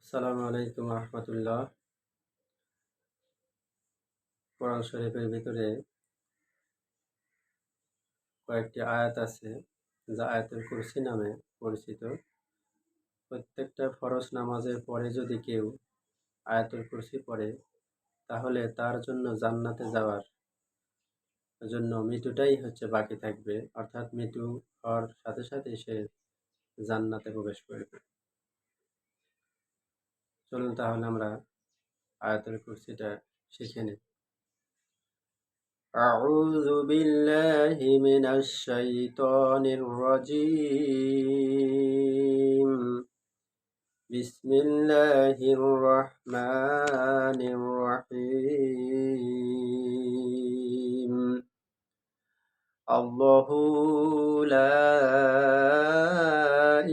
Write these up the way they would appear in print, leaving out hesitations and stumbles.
আসসালামু আলাইকুম রহমতুল্লাহ। কোরআন শরীফের ভিতরে কয়েকটি আয়াত আছে যা আয়াতুল কুরসি নামে পরিচিত। প্রত্যেকটা ফরজ নামাজের পরে যদি কেউ আয়াতুল কুরসি পড়ে তাহলে তার জন্য জান্নাতে যাওয়ার জন্য মৃত্যুটাই বাকি থাকবে, অর্থাৎ মৃত্যু হওয়ার সাথে সাথে সে জান্নাতে প্রবেশ করবে। চলুন তাহলে আমরা আয়াতুল কুরসিটা শিখে নিই। أعوذ بالله من الشيطان الرجيم. بسم الله الرحمن الرحيم. الله لا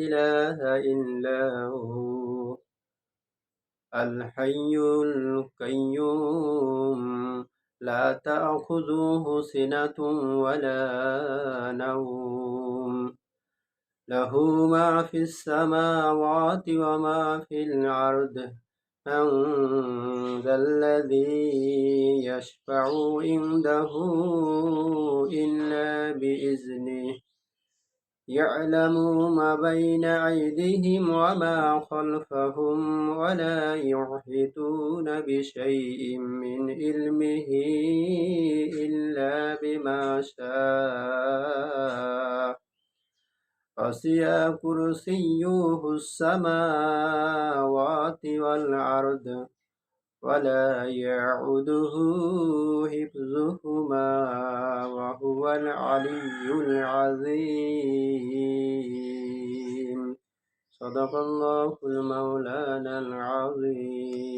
إله إلا هو الحي القيوم لا تأخذه سنة ولا نوم له ما في السماوات وما في الأرض من ذا الذي يشفع عنده إلا بإذنه يعلم ما بين أيديهم وما خلفهم ولا يحيطون بشيء من علمه إلا بما شاء وسع كرسيه السماوات والأرض ولا يعوده حفظهما وهو العلي العظيم. صدق الله المولانا العظيم.